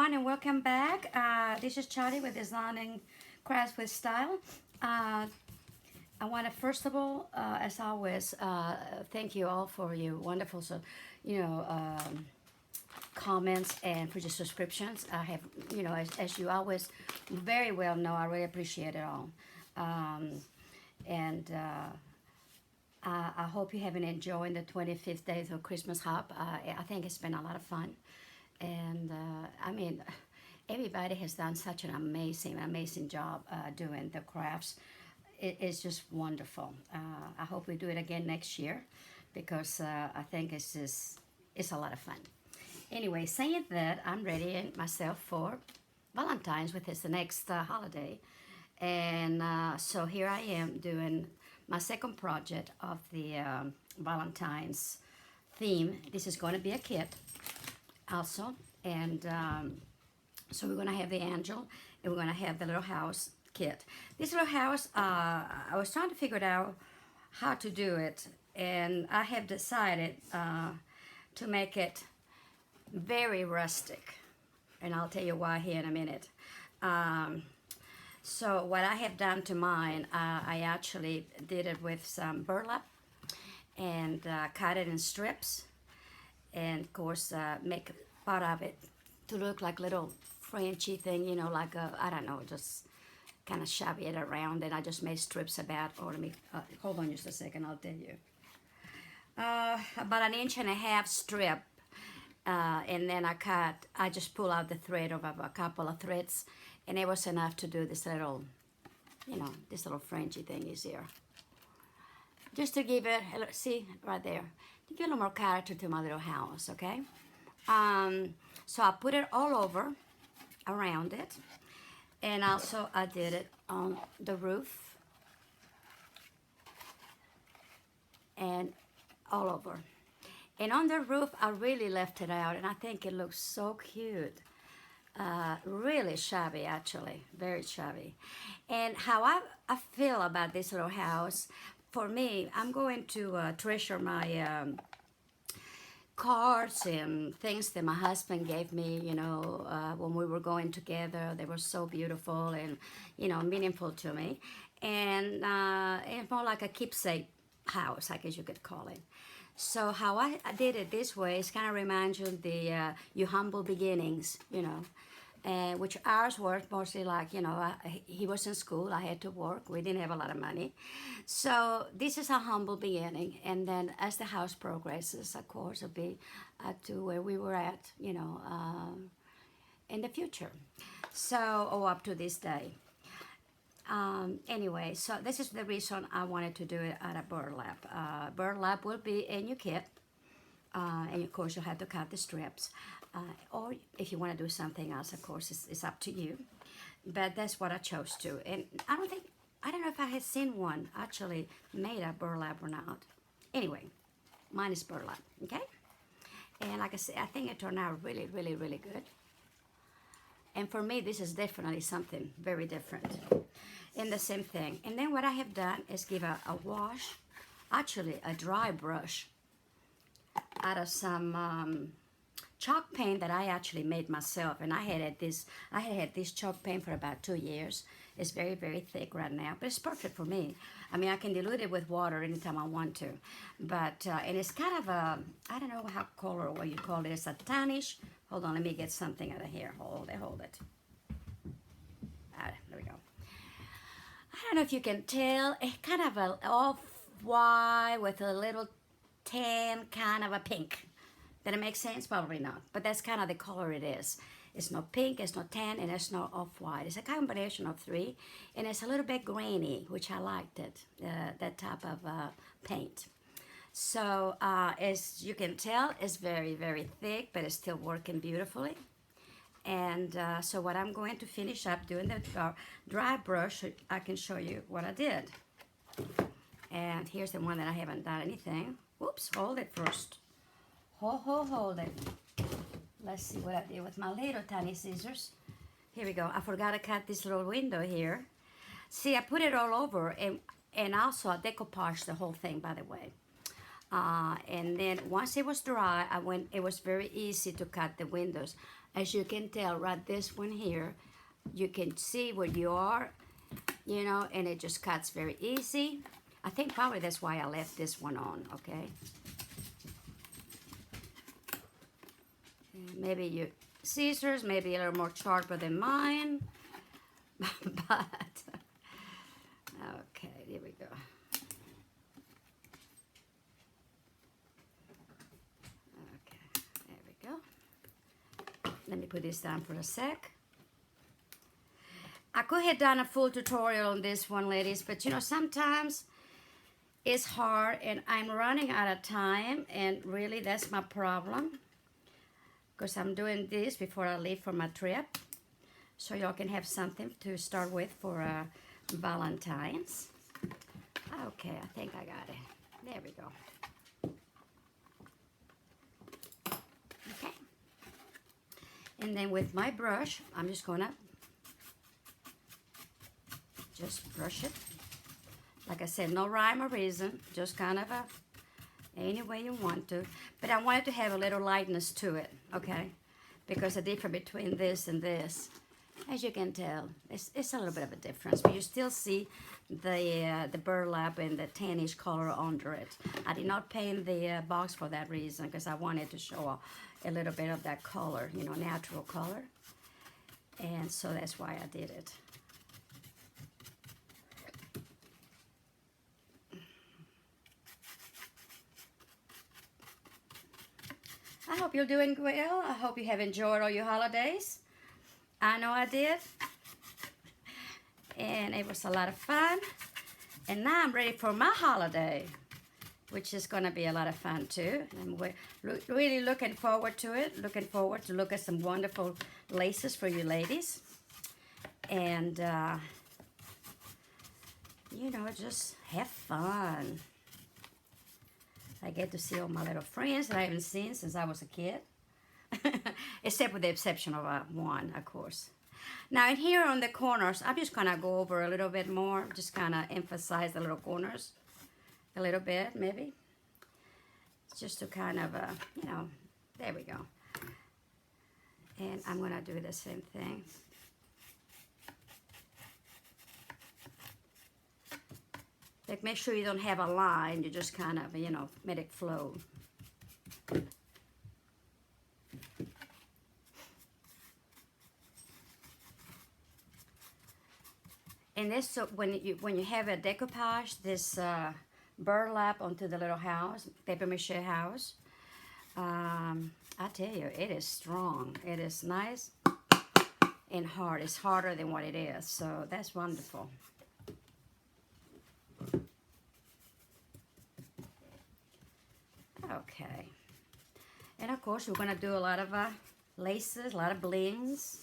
everyone, and welcome back. This is Charlie with Designing Crafts with Style. I want to first of all, as always, thank you all for your wonderful, comments and for your subscriptions. I have, as you always very well know, I really appreciate it all. And I hope you have been enjoying the 25th day of Christmas Hop. I think it's been a lot of fun. And I mean, everybody has done such an amazing job doing the crafts. It's just wonderful. I hope we do it again next year because I think it's a lot of fun. Anyway, saying that, I'm ready myself for Valentine's, which is the next holiday. And so here I am doing my second project of the Valentine's theme. This is going to be a kit also, and so we're going to have the angel and we're going to have the little house kit. This little house, I was trying to figure out how to do it, and I have decided to make it very rustic, and I'll tell you why here in a minute. So what I have done to mine, I actually did it with some burlap and cut it in strips, and of course make part of it to look like little Frenchy thing, like a, I don't know, just kind of shabby it around, and I just made strips about, or let me, hold on just a second, I'll tell you. About 1.5 inch strip, and then I just pull out the thread of a couple of threads, and it was enough to do this little, this little Frenchy thing is here. Just to give it, see, right there, to give a little more character to my little house, okay? So I put it all over, around it, and also I did it on the roof, and all over. And on the roof, I really left it out, and I think it looks so cute. Really shabby, actually, very shabby. And how I feel about this little house, for me, I'm going to treasure my cards and things that my husband gave me, when we were going together. They were so beautiful and, meaningful to me. And it's more like a keepsake house, I guess you could call it. So how I did it this way, it kind of reminds you of the your humble beginnings, which ours were mostly like, he was in school, I had to work, we didn't have a lot of money. So this is a humble beginning, and then as the house progresses, of course, it'll be to where we were at, in the future. So, or up to this day. Anyway, so this is the reason I wanted to do it out of burlap. Burlap will be in your kit, and of course you'll have to cut the strips. Or if you want to do something else, of course, it's up to you. But that's what I chose to. And I don't know if I had seen one actually made of burlap or not. Anyway, mine is burlap, okay? And like I said, I think it turned out really good. And for me, this is definitely something very different. And the same thing. And then what I have done is give a wash, actually a dry brush, out of some chalk paint that I actually made myself. And I had this chalk paint for about 2 years. It's very thick right now, but it's perfect for me. I mean, I can dilute it with water anytime I want to. But, and it's kind of a, I don't know how color or what you call it. It's a tannish. Hold on, let me get something out of here. Hold it. There we go. I don't know if you can tell. It's kind of a off-white with a little tan, kind of a pink. Did it make sense? Probably not. But that's kind of the color it is. It's not pink, it's not tan, and it's not off-white. It's a combination of three, and it's a little bit grainy, which I liked it, that type of paint. So as you can tell, it's very thick, but it's still working beautifully. And so what I'm going to finish up doing the dry brush, I can show you what I did. And here's the one that I haven't done anything. Whoops, hold it first. Hold it. Let's see what I did with my little tiny scissors. Here we go. I forgot to cut this little window here. See, I put it all over, and also I decoupaged the whole thing, by the way. And then once it was dry, it was very easy to cut the windows. As you can tell, right this one here, you can see where you are, you know, and it just cuts very easy. I think probably that's why I left this one on, okay? And maybe your scissors, maybe a little more sharper than mine, but, okay, here we go. Okay, there we go. Let me put this down for a sec. I could have done a full tutorial on this one, ladies, but you know, sometimes it's hard and I'm running out of time, and really that's my problem, because I'm doing this before I leave for my trip, so y'all can have something to start with for Valentine's. Okay, I think I got it. There we go. Okay. And then with my brush, I'm just gonna just brush it. Like I said, no rhyme or reason, just kind of any way you want to. But I wanted to have a little lightness to it, okay? Because the difference between this and this, as you can tell, it's a little bit of a difference. But you still see the burlap and the tannish color under it. I did not paint the box for that reason, because I wanted to show a little bit of that color, you know, natural color. And so that's why I did it. I hope you're doing well. I hope you have enjoyed all your holidays. I know I did. And it was a lot of fun. And now I'm ready for my holiday, which is going to be a lot of fun too. And we're really looking forward to it. Looking forward to look at some wonderful laces for you ladies. And, you know, just have fun. I get to see all my little friends that I haven't seen since I was a kid. Except with the exception of one, of course. Now, in here on the corners, I'm just going to go over a little bit more. Just kind of emphasize the little corners a little bit, maybe. Just to kind of, you know, there we go. And I'm going to do the same thing. Like, make sure you don't have a line. You just kind of, you know, let it flow. And this, so when you have a decoupage, this burlap onto the little house, paper mache house, I tell you, it is strong. It is nice and hard. It's harder than what it is, so that's wonderful. Okay, and of course we're going to do a lot of laces, a lot of blings,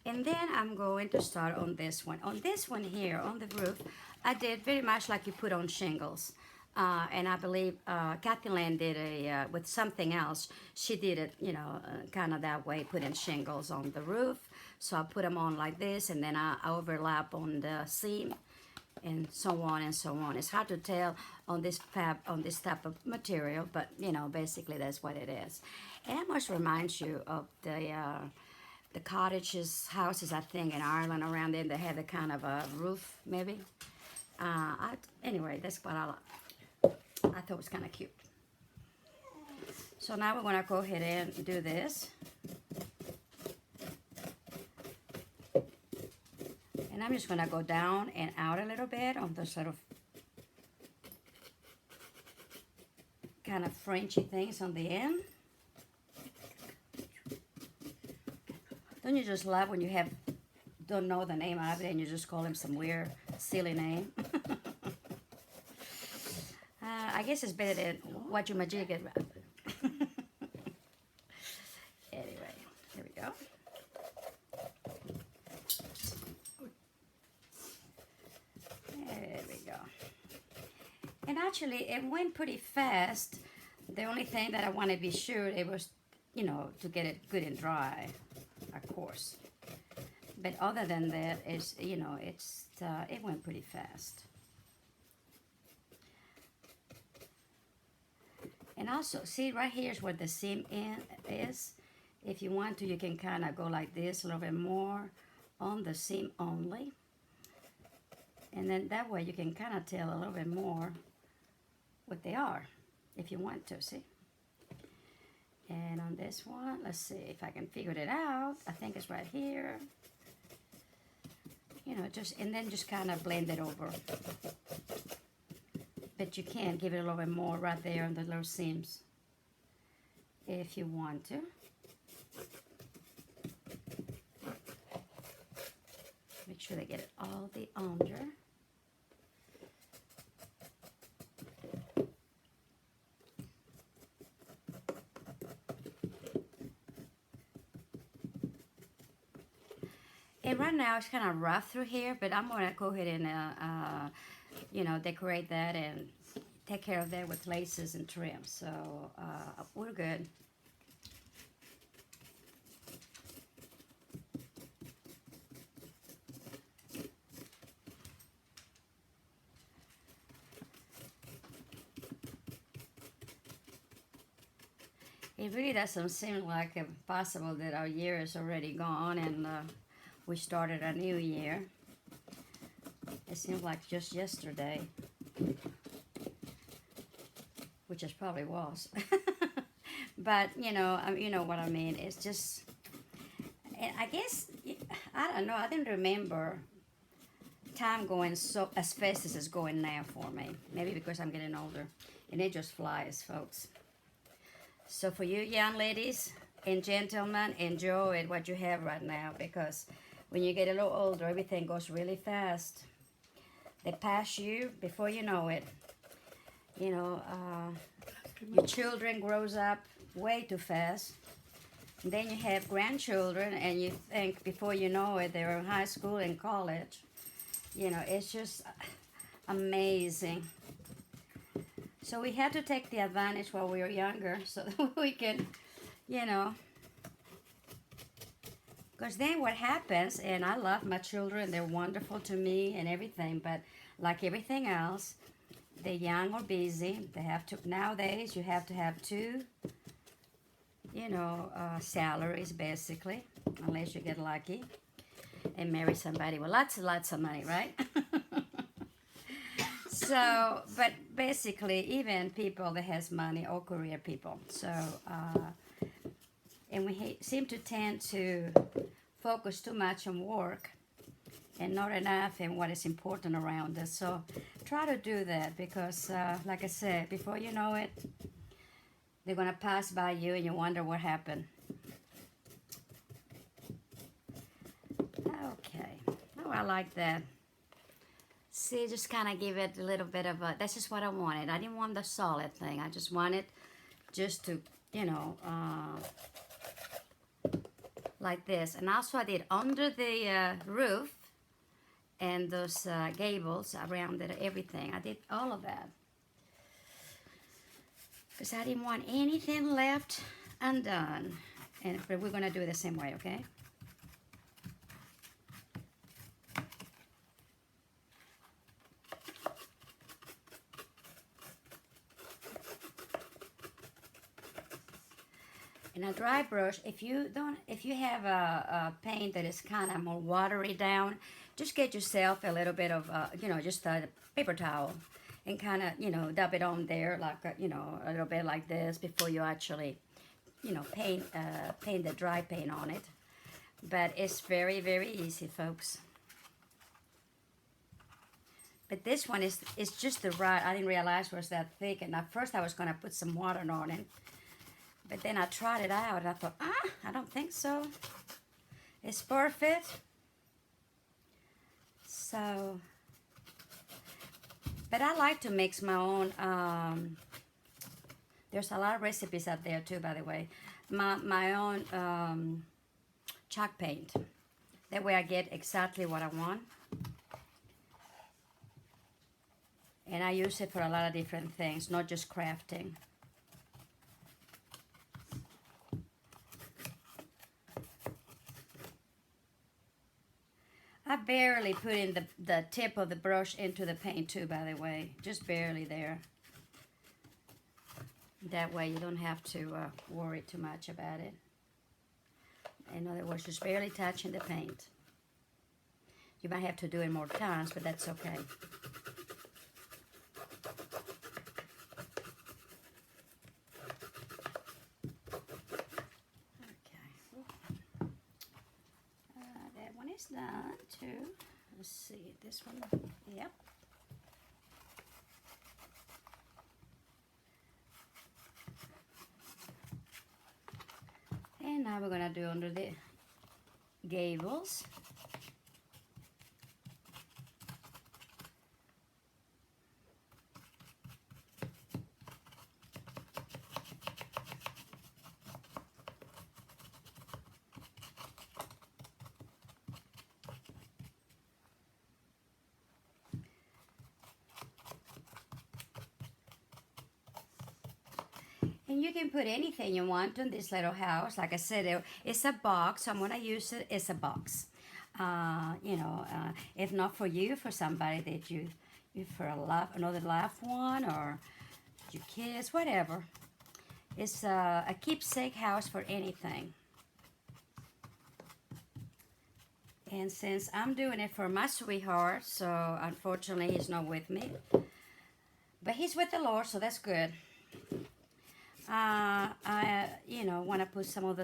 and then I'm going to start on this one. On this one here, on the roof, I did very much like you put on shingles, and I believe Kathy Land did a with something else. She did it, you know, kind of that way, putting shingles on the roof. So I put them on like this, and then I overlap on the seam, and so on and so on. It's hard to tell on this type of material, but you know, basically that's what it is. And it must remind you of the cottages, houses, I think, in Ireland around there. They have a kind of a roof, maybe. Anyway, that's what I thought was kind of cute. So now we're going to go ahead and do this. And I'm just going to go down and out a little bit on those sort of kind of Frenchy things on the end. Don't you just love when you don't know the name of it and you just call him some weird, silly name? I guess it's better than what you majig it. Anyway, here we go. There we go. And actually, it went pretty fast. The only thing that I want to be sure it was, you know, to get it good and dry, of course. But other than that, it's, you know, it went pretty fast. And also, see right here is where the seam in is. If you want to, you can kind of go like this a little bit more on the seam only. And then that way you can kind of tell a little bit more what they are if you want to, see? And on this one, let's see if I can figure it out. I think it's right here. You know, and then just kind of blend it over. But you can give it a little bit more right there on the little seams if you want to. Make sure they get it all the under. And right now it's kind of rough through here, but I'm going to go ahead and, you know, decorate that and take care of that with laces and trim. So we're good. It really doesn't seem like possible that our year is already gone and we started a new year. It seems like just yesterday, which it probably was. But you know what I mean. It's just, I guess, I don't know. I didn't remember time going so as fast as it's going now for me. Maybe because I'm getting older, and it just flies, folks. So for you young ladies and gentlemen, enjoy what you have right now, because when you get a little older, everything goes really fast. They pass you before you know it. You know, your children grows up way too fast. And then you have grandchildren, and you think before you know it, they're in high school and college. You know, it's just amazing. So we have to take the advantage while we are younger so that we can, you know, because then what happens, and I love my children, they're wonderful to me and everything, but like everything else, they're young or busy. They have to, nowadays, you have to have two, you know, salaries basically, unless you get lucky and marry somebody with lots and lots of money, right? So, but basically, even people that has money or career people. So, and we seem to tend to focus too much on work and not enough in what is important around us. So, try to do that because, like I said, before you know it, they're gonna pass by you and you wonder what happened. Okay. Oh, I like that. See, just kind of give it a little bit of a, that's just what I wanted. I didn't want the solid thing. I just wanted just to, you know, like this. And also I did under the roof and those gables around it, everything. I did all of that. Because I didn't want anything left undone. But we're going to do it the same way, okay? And a dry brush, if you have a paint that is kind of more watery down, just get yourself a little bit of, you know, just a paper towel and kind of, you know, dab it on there like, you know, a little bit like this before you actually, you know, paint the dry paint on it. But it's very, very easy, folks. But this one is just the right, I didn't realize it was that thick, and at first I was going to put some water on it. But then I tried it out and I thought, I don't think so. It's perfect. So, but I like to mix my own, there's a lot of recipes out there too, by the way. My own chalk paint. That way I get exactly what I want. And I use it for a lot of different things, not just crafting. I barely put in the tip of the brush into the paint too, by the way. Just barely there. That way you don't have to worry too much about it. In other words, just barely touching the paint. You might have to do it more times, but that's okay. That one is done too. Let's see, this one, yep. And now we're gonna do under the gables. And you can put anything you want in this little house. Like I said, it's a box. So I'm going to use it as a box. If not for you, for somebody that you for another loved one or your kids, whatever. It's a keepsake house for anything. And since I'm doing it for my sweetheart, so unfortunately he's not with me. But he's with the Lord, so that's good. I want to put some of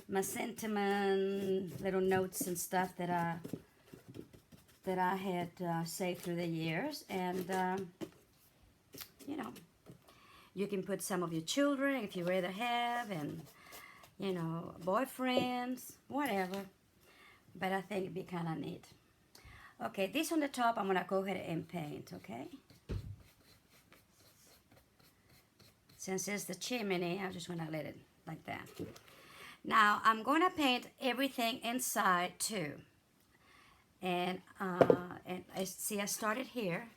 my sentiment, little notes and stuff that I had saved through the years, and you can put some of your children if you rather have, and boyfriends, whatever. But I think it'd be kind of neat. Okay, this on the top, I'm gonna go ahead and paint. Okay. Since it's the chimney, I just want to let it like that. Now, I'm going to paint everything inside too. And I see I started here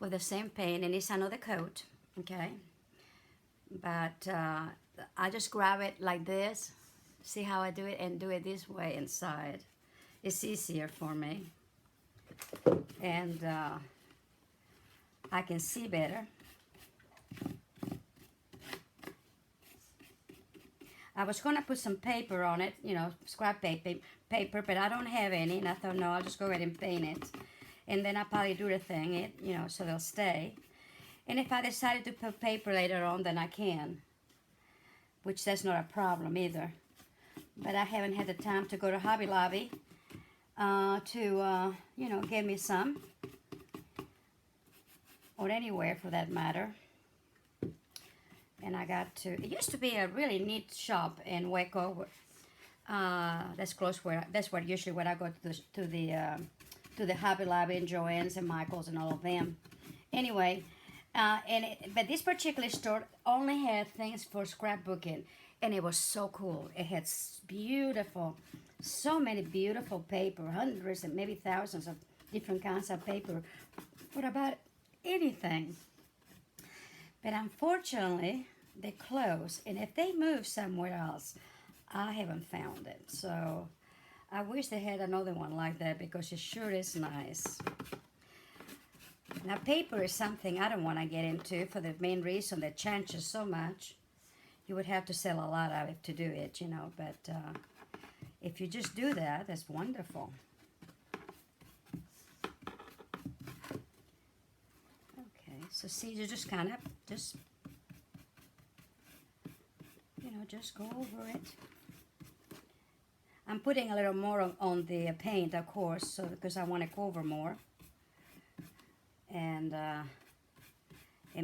with the same paint, and it's another coat, okay? But I just grab it like this. See how I do it? And do it this way inside. It's easier for me. And I can see better. I was going to put some paper on it, scrap paper, but I don't have any, and I thought, no, I'll just go ahead and paint it. And then I'll probably do the thing, so they'll stay. And if I decided to put paper later on, then I can, which that's not a problem either. But I haven't had the time to go to Hobby Lobby to get me some, or anywhere for that matter. And I got to, it used to be a really neat shop in Waco. That's close that's where usually when I go to the Hobby Lobby and Joann's and Michael's and all of them. Anyway, but this particular store only had things for scrapbooking, and it was so cool. It had so many beautiful paper, hundreds and maybe thousands of different kinds of paper for about anything. But unfortunately, they closed, and if they move somewhere else, I haven't found it. So I wish they had another one like that, because it sure is nice. Now, paper is something I don't want to get into for the main reason that it changes so much. You would have to sell a lot of it to do it, but if you just do that, that's wonderful. Okay, so see, you just kind of, just go over it. I'm putting a little more on the paint, of course, so because I want to cover more. And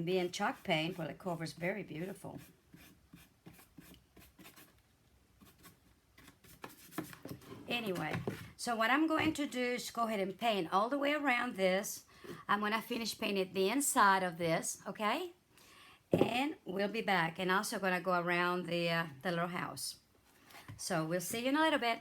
being chalk paint, well, it covers very beautiful. Anyway, so what I'm going to do is go ahead and paint all the way around this. I'm going to finish painting the inside of this, okay? And we'll be back. And also going to go around the little house. So we'll see you in a little bit.